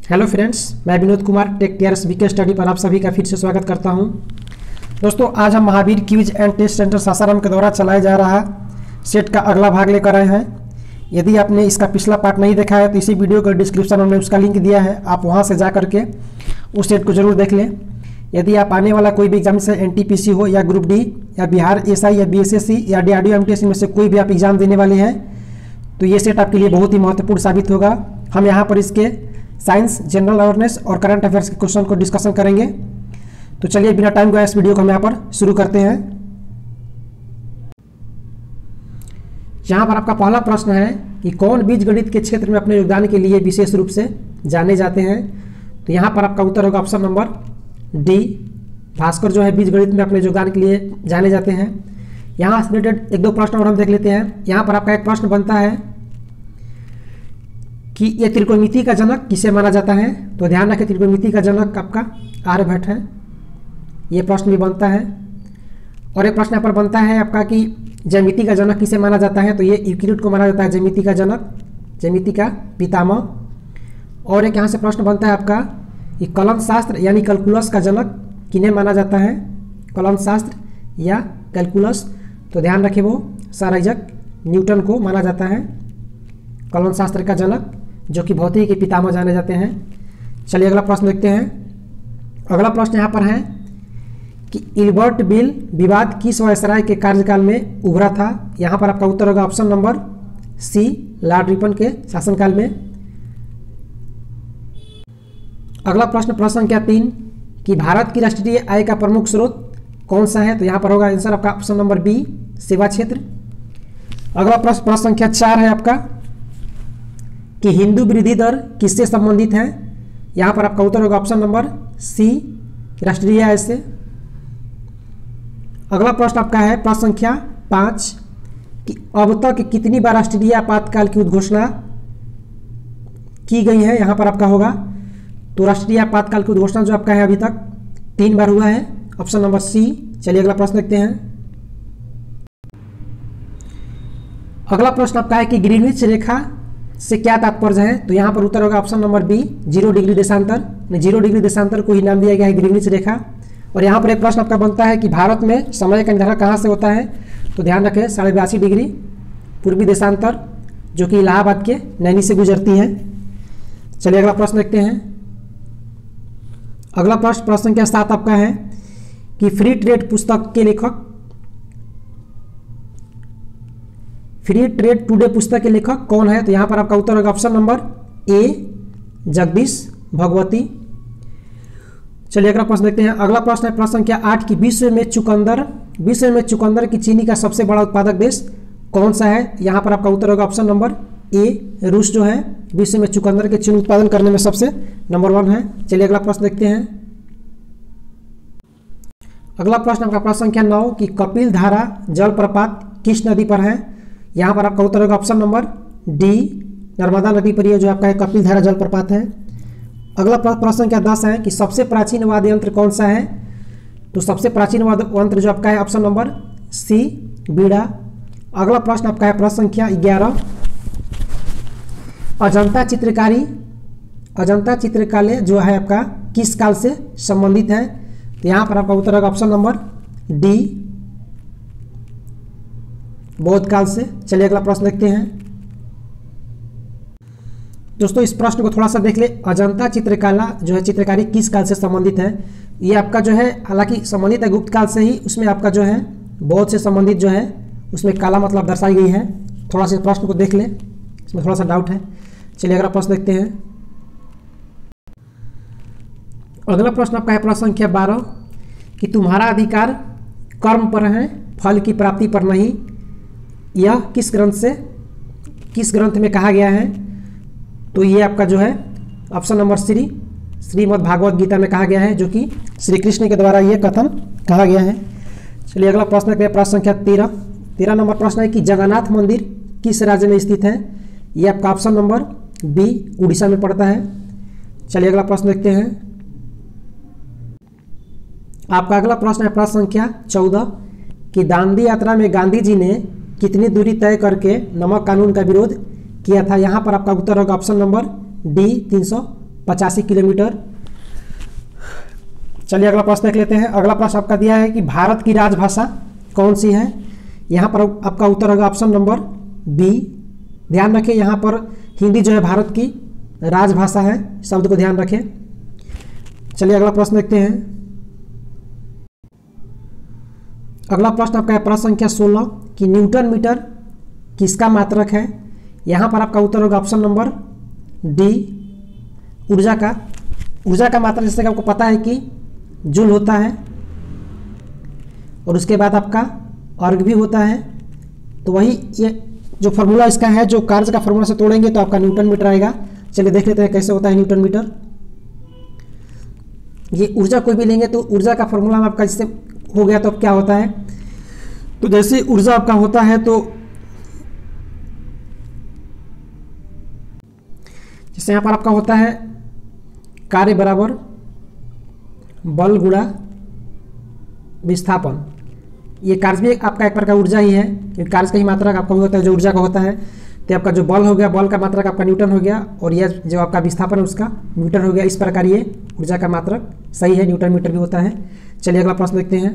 Hello friends, मैं Vinod Kumar tech TRS BK study पर आप सभी का फिर से स्वागत करता हूं। दोस्तों, आज हम Mahavir quiz and test centre Sasaram के द्वारा चलाया जा रहा सेट का अगला भाग लेकर आए हैं। यदि आपने इसका पिछला पार्ट नहीं देखा है तो इसी वीडियो के डिस्क्रिप्शन में उसका लिंक दिया है, आप वहां से जा करके उस सेट को जरूर देख लें। यदि आप आने वाला कोई भी एग्जाम से एनटीपीसी हो या ग्रुप डी या बिहार एसआई या बीएसएससी या डीआरडीओ एमटीएस में से कोई भी आप एग्जाम देने वाले हैं तो ये सेट आपके लिए बहुत ही महत्वपूर्ण साबित होगा। हम यहाँ पर इसके साइंस, जनरल अवेयरनेस और करंट अफेयर्स के क्वेश्चन को डिस्कशन करेंगे। तो चलिए बिना टाइम गए इस वीडियो को हम यहाँ पर शुरू करते हैं। यहाँ पर आपका पहला प्रश्न है कि कौन बीजगणित के क्षेत्र में अपने योगदान के लिए विशेष रूप से जाने जाते हैं। तो यहाँ पर आपका उत्तर होगा ऑप्शन नंबर डी, भास्कर जो है बीजगणित में अपने योगदान के लिए जाने जाते हैं। यहाँ से रिलेटेड एक दो प्रश्न और हम देख लेते हैं। यहाँ पर आपका एक प्रश्न बनता है कि ये त्रिकोणमिति का जनक किसे माना जाता है। तो ध्यान रखें, त्रिकोणमिति का जनक आपका आर्यभट्ट है। ये प्रश्न भी बनता है। और एक प्रश्न यहाँ पर बनता है आपका कि ज्यामिति का जनक किसे माना जाता है। तो ये यूक्लिड को माना जाता है ज्यामिति का जनक, ज्यामिति का पितामह। और एक यहाँ से प्रश्न बनता है आपका कि कलन शास्त्र यानी कैलकुलस का जनक किन्हें माना जाता है, कलन शास्त्र या कैलकुलस। तो ध्यान रखें, वो सर आइजैक न्यूटन को माना जाता है कलन शास्त्र का जनक, जो कि भौतिकी के पितामह जाने जाते हैं। चलिए अगला प्रश्न देखते हैं। अगला प्रश्न यहाँ पर है कि इल्बर्ट बिल विवाद किस वायसराय के कार्यकाल में उभरा था। यहाँ पर आपका उत्तर होगा option number C, Lord Ripon के शासनकाल में। अगला प्रश्न संख्या 3 कि भारत की राष्ट्रीय आय का प्रमुख स्रोत कौन सा है। तो यहाँ पर होगा आंसर आपका ऑप्शन नंबर बी, सेवा क्षेत्र। अगला प्रश्न संख्या 4 है आपका कि हिंदू वृद्धि दर किससे संबंधित है। यहाँ पर आपका उत्तर होगा ऑप्शन नंबर सी, राष्ट्रीय आय से। अगला प्रश्न आपका है प्रश्न संख्या 5 कि अब तक कितनी बार राष्ट्रीय आपातकाल की उद्घोषणा की गई है। यहाँ पर आपका होगा तो राष्ट्रीय आपातकाल की उद्घोषणा जो आपका है अभी तक 3 बार हुआ है, ऑप्शन नंबर सी। चलिए अगला प्रश्न देखते हैं। अगला प्रश्न आपका है कि ग्रीनविच रेखा से क्या तात्पर्य है। तो यहाँ पर उत्तर होगा ऑप्शन नंबर बी, 0 डिग्री देशांतर। 0 डिग्री देशांतर को ही नाम दिया गया है ग्रीनविच रेखा। और यहाँ पर एक प्रश्न आपका बनता है कि भारत में समय का निर्धारण कहाँ से होता है। तो ध्यान रखें 82.5 डिग्री पूर्वी देशांतर, जो कि इलाहाबाद के नैनी से गुजरती है। चलिए अगला प्रश्न देखते हैं। अगला प्रश्न संख्या 7 आपका है कि फ्री ट्रेड पुस्तक के लेखक, फ्री ट्रेड टुडे पुस्तक के लेखक कौन है। तो यहाँ पर आपका उत्तर होगा option number A, Jagdish Bhagwati. चलिए अगला प्रश्न देखते हैं। अगला प्रश्न है प्रश्न संख्या 8 की विश्व में चुकंदर की चीनी का सबसे बड़ा उत्पादक देश कौन सा है। यहाँ पर आपका उत्तर होगा ऑप्शन नंबर ए, रूस जो है विश्व में चुकंदर के चीनी उत्पादन करने में सबसे नंबर 1 है। चलिए अगला प्रश्न देखते हैं। अगला प्रश्न आपका प्रश्न संख्या 9 की कपिल धारा जलप्रपात किस नदी पर है। यहाँ पर आपका उत्तर होगा ऑप्शन नंबर डी, नर्मदा नदी पर ये जो आपका है कपिल धारा जलप्रपात है। अगला प्रश्न संख्या 10 है कि सबसे प्राचीन वाद्य यंत्र कौन सा है। तो सबसे प्राचीन वाद्य यंत्र जो आपका है ऑप्शन नंबर सी, बीड़ा। अगला प्रश्न आपका है प्रश्न संख्या 11 अजंता चित्रकालय जो है आपका किस काल से संबंधित है। तो यहाँ पर आपका उत्तर होगा ऑप्शन नंबर डी, बौद्ध काल से। चलिए अगला प्रश्न देखते हैं। दोस्तों इस प्रश्न को थोड़ा सा देख ले। अजंता चित्रकला जो है चित्रकारी किस काल से संबंधित है। ये आपका जो है हालांकि संबंधित है गुप्त काल से ही, उसमें आपका जो है बौद्ध से संबंधित जो है उसमें काला मतलब दर्शाई गई है। थोड़ा सा प्रश्न को देख ले, इसमें थोड़ा सा डाउट है। चलिए अगला प्रश्न देखते हैं। अगला प्रश्न आपका है प्रश्न संख्या 12 कि तुम्हारा अधिकार कर्म पर है, फल की प्राप्ति पर नहीं। यह किस ग्रंथ में कहा गया है। तो ये आपका जो है option number C, Shrimad Bhagwat Gita में कहा गया है, जो कि श्री कृष्ण के द्वारा ये कथन कहा गया है। चलिए अगला प्रश्न देखते हैं। प्रश्न संख्या 13 नंबर प्रश्न है कि जगन्नाथ मंदिर किस राज्य में स्थित है। ये आपका ऑप्शन नंबर बी, उड़ीसा में पड़ता है। चलिए अगला प्रश्न देखते हैं। आपका अगला प्रश्न है प्रश्न संख्या 14 कि दांडी यात्रा में गांधी जी ने कितनी दूरी तय करके नमक कानून का विरोध किया था। यहाँ पर आपका उत्तर होगा ऑप्शन नंबर डी, 85 किलोमीटर। चलिए अगला प्रश्न देख लेते हैं। अगला प्रश्न आपका दिया है कि भारत की राजभाषा कौन सी है। यहाँ पर आपका उत्तर होगा ऑप्शन नंबर बी। ध्यान रखें यहाँ पर हिंदी जो है भारत की राजभाषा है, शब्द को ध्यान रखें। चलिए अगला प्रश्न देखते हैं। अगला प्रश्न आपका है प्रश्न संख्या 16 कि न्यूटन मीटर किसका मात्रक है। यहाँ पर आपका उत्तर होगा ऑप्शन नंबर डी, ऊर्जा का। ऊर्जा का मात्रक जैसे कि आपको पता है कि जूल होता है और उसके बाद आपका अर्ग भी होता है, तो वही ये जो फार्मूला इसका है, जो कार्य का फार्मूला से तोड़ेंगे तो आपका न्यूटन मीटर आएगा। चलिए देख लेते हैं कैसे होता है न्यूटन मीटर। ये ऊर्जा कोई भी लेंगे तो ऊर्जा का फार्मूला आपका जिससे हो गया तो अब क्या होता है, तो जैसे ऊर्जा आपका होता है तो जैसे यहाँ पर आपका होता है कार्य बराबर बल गुणा विस्थापन। ये कार्य भी आपका एक प्रकार का ऊर्जा ही है, क्योंकि कार्य का ही मात्रक आपका होता है जो ऊर्जा का होता है। तो आपका जो बल हो गया, बल का मात्रक आपका न्यूटन हो गया, और यह जो आपका विस्थापन है उसका मीटर हो गया। इस प्रकार ये ऊर्जा का मात्रक सही है, न्यूटन मीटर भी होता है। चलिए अगला प्रश्न देखते हैं।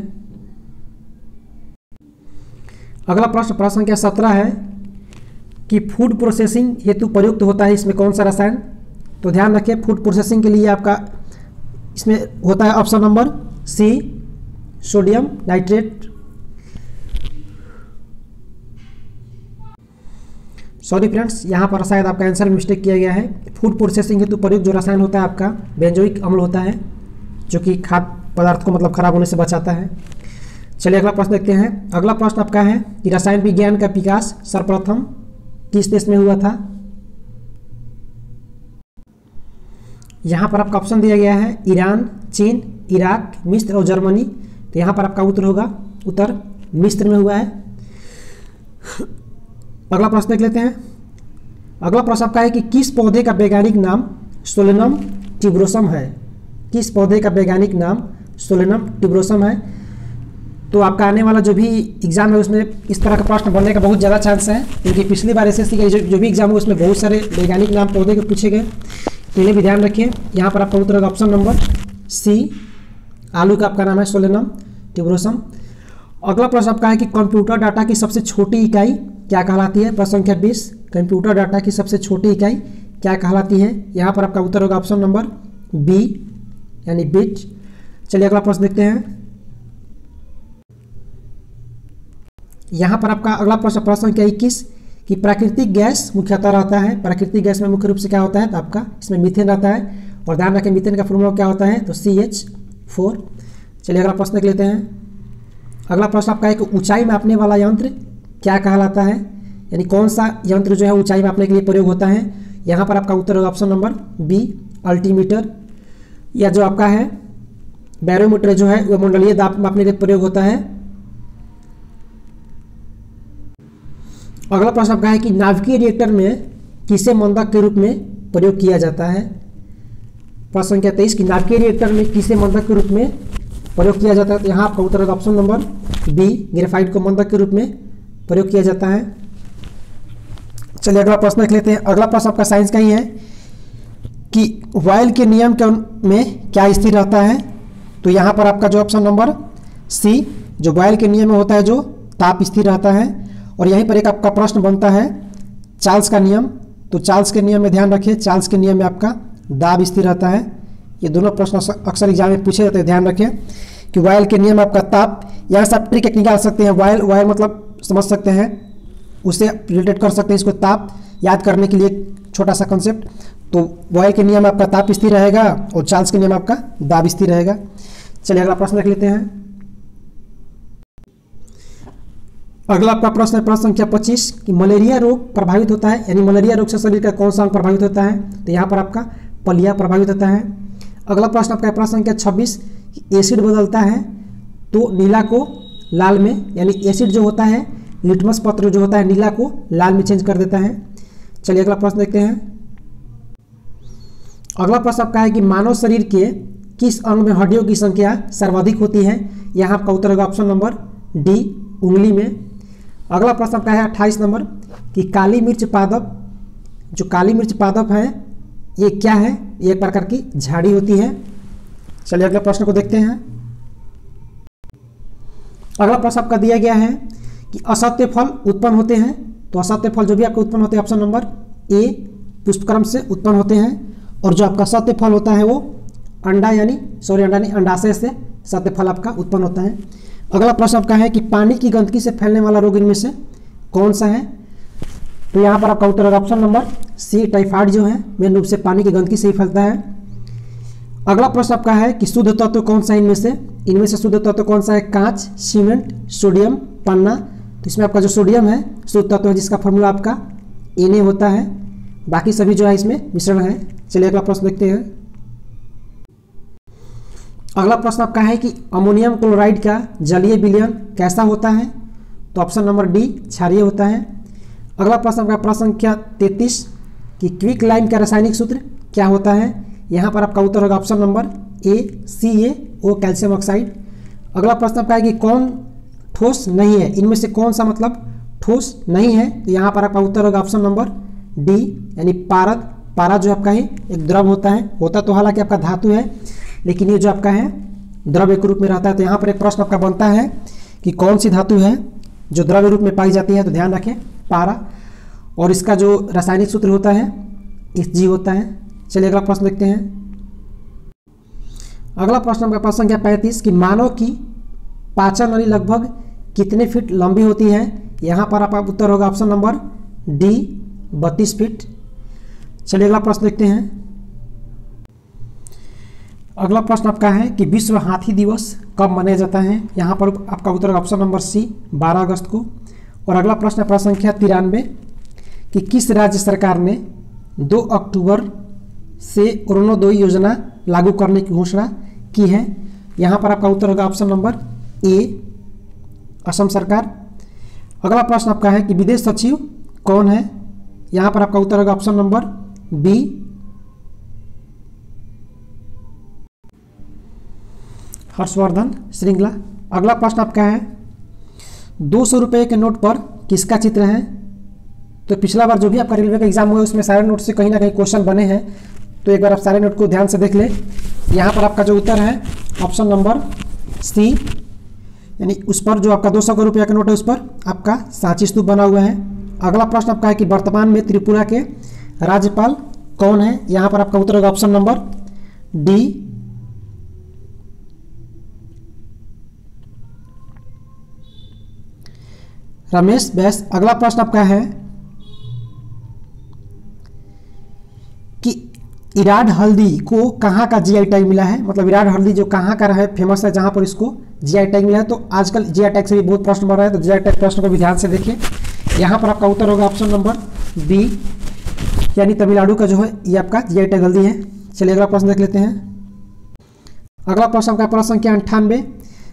अगला प्रश्न संख्या 17 है कि फूड प्रोसेसिंग हेतु प्रयुक्त होता है इसमें कौन सा रसायन। तो ध्यान रखिए फूड प्रोसेसिंग के लिए आपका इसमें होता है option number C, sodium nitrate. Sorry friends, यहाँ पर शायद आपका आंसर मिस्टेक किया गया है। फूड प्रोसेसिंग हेतु प्रयुक्त जो रसायन होता है आपका बेंजोइक अम्ल होता है, जो कि खाद्य पदार्थ को मतलब खराब होने से बचाता है। चलिए अगला प्रश्न देखते हैं। अगला प्रश्न आपका है कि रसायन विज्ञान का विकास सर्वप्रथम किस देश में हुआ था। यहाँ पर आपका ऑप्शन दिया गया है ईरान, चीन, इराक, मिस्र और जर्मनी। तो यहाँ पर आपका उत्तर होगा उत्तर मिस्र में हुआ है। अगला प्रश्न देख लेते हैं। अगला प्रश्न आपका है कि किस पौधे का वैज्ञानिक नाम सोलेनम ट्यूबरोसम है। किस पौधे का वैज्ञानिक नाम सोलेनम ट्यूबरोसम है। तो आपका आने वाला जो भी एग्जाम है उसमें इस तरह का प्रश्न बनने का बहुत ज़्यादा चांस है, क्योंकि पिछली बार एसएससी का जो भी एग्जाम हुआ उसमें बहुत सारे वैज्ञानिक नाम पौधे के पूछे गए। तो इन्हें भी ध्यान रखिए। यहाँ पर आपका उत्तर होगा ऑप्शन नंबर सी, आलू का आपका नाम है सोलेनम ट्यूबरोसम। अगला प्रश्न आपका है कि कंप्यूटर डाटा की सबसे छोटी इकाई क्या कहलाती है। प्रश्न संख्या 20, कंप्यूटर डाटा की सबसे छोटी इकाई क्या कहलाती है। यहाँ पर आपका उत्तर होगा ऑप्शन नंबर बी यानी बिट। चलिए अगला प्रश्न देखते हैं। यहाँ पर आपका अगला प्रश्न संख्या 21 कि प्राकृतिक गैस मुख्यतः रहता है। प्राकृतिक गैस में मुख्य रूप से क्या होता है, तो आपका इसमें मीथेन रहता है, और ध्यान रखें मीथेन का फॉर्मूला क्या होता है, तो CH4। चलिए अगला प्रश्न देख लेते हैं। अगला प्रश्न आपका है कि ऊंचाई मापने वाला यंत्र क्या कहलाता है, यानी कौन सा यंत्र जो है ऊंचाई मापने के लिए प्रयोग होता है। यहाँ पर आपका उत्तर होगा ऑप्शन नंबर बी, अल्टीमीटर। या जो आपका है बैरोमीटर जो है वह मंडलीय दाब मापने के लिए प्रयोग होता है। अगला प्रश्न आपका है कि नाभिकीय रिएक्टर में किसे मंदक के रूप में प्रयोग किया जाता है। प्रश्न संख्या 23 कि नाभिकीय रिएक्टर में किसे मंदक के रूप में प्रयोग किया जाता है। तो यहाँ आपका उत्तर होगा ऑप्शन नंबर बी, ग्रेफाइट को मंदक के रूप में प्रयोग किया जाता है। चलिए अगला प्रश्न देख लेते हैं। अगला प्रश्न आपका साइंस का ही है कि बॉयल के नियम में क्या स्थिर रहता है। तो यहाँ पर आपका जो ऑप्शन नंबर सी, जो बॉयल के नियम में होता है जो ताप स्थिर रहता है। और यहीं पर एक आपका प्रश्न बनता है चार्ल्स का नियम। तो चार्ल्स के नियम में ध्यान रखिए, चार्ल्स के नियम में आपका दाब स्थिर रहता है। ये दोनों प्रश्न अक्सर एग्जाम में पूछे जाते हैं, ध्यान रखें कि बॉयल के नियम आपका ताप। यहाँ से आप ट्रिक एक निकाल सकते हैं, बॉयल मतलब समझ सकते हैं, उससे रिलेटेड कर सकते हैं इसको। ताप याद करने के लिए छोटा सा कंसेप्ट। तो बॉयल के नियम आपका ताप स्थिर रहेगा और चार्ल्स के नियम आपका दाब स्थिर रहेगा। चलिए अगला प्रश्न देख लेते हैं। अगला आपका प्रश्न है प्रश्न संख्या 25 कि मलेरिया रोग प्रभावित होता है, यानी मलेरिया रोग से शरीर का कौन सा अंग प्रभावित होता है। तो यहाँ पर आपका पलिया प्रभावित होता है। अगला प्रश्न आपका प्रश्न संख्या 26 कि एसिड बदलता है तो नीला को लाल में, यानी एसिड जो होता है लिटमस पत्र जो होता है नीला को लाल में चेंज कर देता है। चलिए अगला प्रश्न देखते हैं। अगला प्रश्न आपका है कि मानव शरीर के किस अंग में हड्डियों की संख्या सर्वाधिक होती है। यहाँ आपका उत्तर होगा ऑप्शन नंबर डी, उंगली में। अगला प्रश्न आपका है 28 नंबर कि काली मिर्च पादप, जो काली मिर्च पादप है ये क्या है? ये एक प्रकार की झाड़ी होती है। चलिए अगले प्रश्न को देखते हैं। अगला प्रश्न आपका दिया गया है कि असत्य फल उत्पन्न होते हैं। तो असत्य फल जो भी आपको उत्पन्न होते हैं, ऑप्शन नंबर ए पुष्पक्रम से उत्पन्न होते हैं, और जो आपका सत्य फल होता है वो अंडा अंडा नहीं अंडाशय से सत्य फल आपका उत्पन्न होता है। अगला प्रश्न आपका है कि पानी की गंदगी से फैलने वाला रोग इनमें से कौन सा है? तो यहाँ पर आपका उत्तर होगा ऑप्शन नंबर सी, टाइफाइड जो है मेन रूप से पानी की गंदगी से ही फैलता है। अगला प्रश्न आपका है कि शुद्ध तत्व कौन सा इनमें से शुद्ध तत्व कौन सा है? कांच, सीमेंट, सोडियम, पन्ना। तो इसमें आपका जो सोडियम है शुद्ध तत्व है, जिसका फॉर्मूला आपका Na होता है। बाकी सभी जो है इसमें मिश्रण है। चलिए अगला प्रश्न देखते हैं। अगला प्रश्न आपका है कि अमोनियम क्लोराइड का जलीय विलयन कैसा होता है? तो ऑप्शन नंबर डी, क्षारीय होता है। अगला प्रश्न आपका प्रश्न संख्या 33 कि क्विक लाइम का रासायनिक सूत्र क्या होता है? यहाँ पर आपका उत्तर होगा option number A, CaO, calcium oxide. अगला प्रश्न आपका है कि कौन ठोस नहीं है? इनमें से कौन सा मतलब ठोस नहीं है? तो यहाँ पर आपका उत्तर होगा ऑप्शन नंबर डी, यानी पारद। पारा जो आपका है एक द्रव होता तो हालांकि आपका धातु है, लेकिन ये जो आपका है द्रव्य के रूप में रहता है। तो यहाँ पर एक प्रश्न आपका बनता है कि कौन सी धातु है जो द्रव्य रूप में पाई जाती है? तो ध्यान रखें पारा, और इसका जो रासायनिक सूत्र होता है Hg होता है। चलिए अगला प्रश्न देखते हैं। अगला प्रश्न आपका प्रश्न संख्या 35 कि मानव की पाचन नली लगभग कितने फीट लंबी होती है? यहाँ पर आपका उत्तर होगा ऑप्शन नंबर डी, 32 फीट। चलिए अगला प्रश्न देखते हैं। अगला प्रश्न आपका है कि विश्व हाथी दिवस कब मनाया जाता है? यहाँ पर आपका उत्तर होगा ऑप्शन नंबर सी, 12 अगस्त को। और अगला प्रश्न है प्रश्न संख्या 93 कि किस राज्य सरकार ने 2 अक्टूबर से अरुणोदय योजना लागू करने की घोषणा की है? यहाँ पर आपका उत्तर होगा ऑप्शन नंबर ए, असम सरकार। अगला प्रश्न आपका है कि विदेश सचिव कौन है? यहाँ पर आपका उत्तर होगा option number B, Harshvardhan Shringla. अगला प्रश्न आपका है 200 रुपये के नोट पर किसका चित्र है? तो पिछला बार जो भी आपका रेलवे का एग्जाम हुआ उसमें सारे नोट से कहीं ना कहीं क्वेश्चन बने हैं, तो एक बार आप सारे नोट को ध्यान से देख ले। यहाँ पर आपका जो उत्तर है ऑप्शन नंबर सी, यानी उस पर जो आपका 200 रुपये का नोट है उस पर आपका सांची स्तूप बना हुआ है। अगला प्रश्न आपका है कि वर्तमान में त्रिपुरा के राज्यपाल कौन है? यहाँ पर आपका उत्तर होगा option number D, Ramesh Bais. अगला प्रश्न आपका है कि इराड हल्दी को कहाँ का जीआई टैग मिला है? मतलब इराड हल्दी जो कहाँ का है, फेमस है, जहाँ पर इसको जीआई टैग मिला है। तो आजकल जीआई टैग से भी बहुत प्रश्न बन रहा है, तो जीआई टैग प्रश्न को भी ध्यान से देखिए। यहाँ पर आपका उत्तर होगा ऑप्शन नंबर बी, यानी तमिलनाडु का जो है ये आपका जीआई टैग हल्दी है। चलिए अगला प्रश्न देख लेते हैं। अगला प्रश्न आपका प्रश्न संख्या 98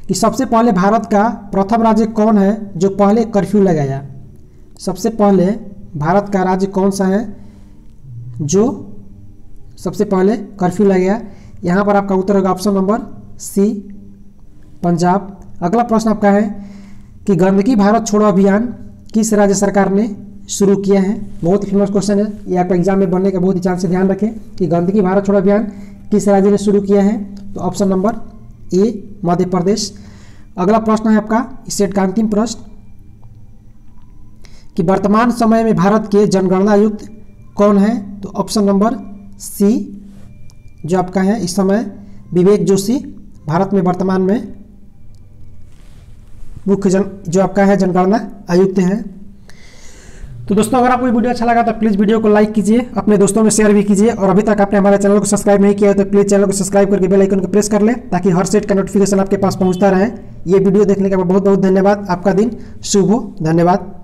कि सबसे पहले भारत का प्रथम राज्य कौन है जो पहले कर्फ्यू लगाया? सबसे पहले भारत का राज्य कौन सा है जो सबसे पहले कर्फ्यू लगाया? यहाँ पर आपका उत्तर होगा ऑप्शन नंबर सी, पंजाब। अगला प्रश्न आपका है कि गंदगी भारत छोड़ो अभियान किस राज्य सरकार ने शुरू किया है? बहुत ही फेमस क्वेश्चन है, ये आपका एग्जाम में बनने का बहुत ही चांस से ध्यान रखें कि गंदगी भारत छोड़ो अभियान किस राज्य ने शुरू किया है? तो option number A, Madhya Pradesh. अगला प्रश्न है आपका इस सेट का अंतिम प्रश्न कि वर्तमान समय में भारत के जनगणना आयुक्त कौन है? तो ऑप्शन नंबर सी जो आपका है इस समय विवेक जोशी भारत में वर्तमान में मुख्य जो आपका है जनगणना आयुक्त हैं। तो दोस्तों अगर आपको ये वीडियो अच्छा लगा तो प्लीज़ वीडियो को लाइक कीजिए, अपने दोस्तों में शेयर भी कीजिए, और अभी तक आपने हमारे चैनल को सब्सक्राइब नहीं किया है तो प्लीज़ चैनल को सब्सक्राइब करके बेल आइकन को प्रेस कर लें ताकि हर सेट का नोटिफिकेशन आपके पास पहुंचता रहे। ये वीडियो देखने का बहुत बहुत धन्यवाद। आपका दिन शुभ हो। धन्यवाद।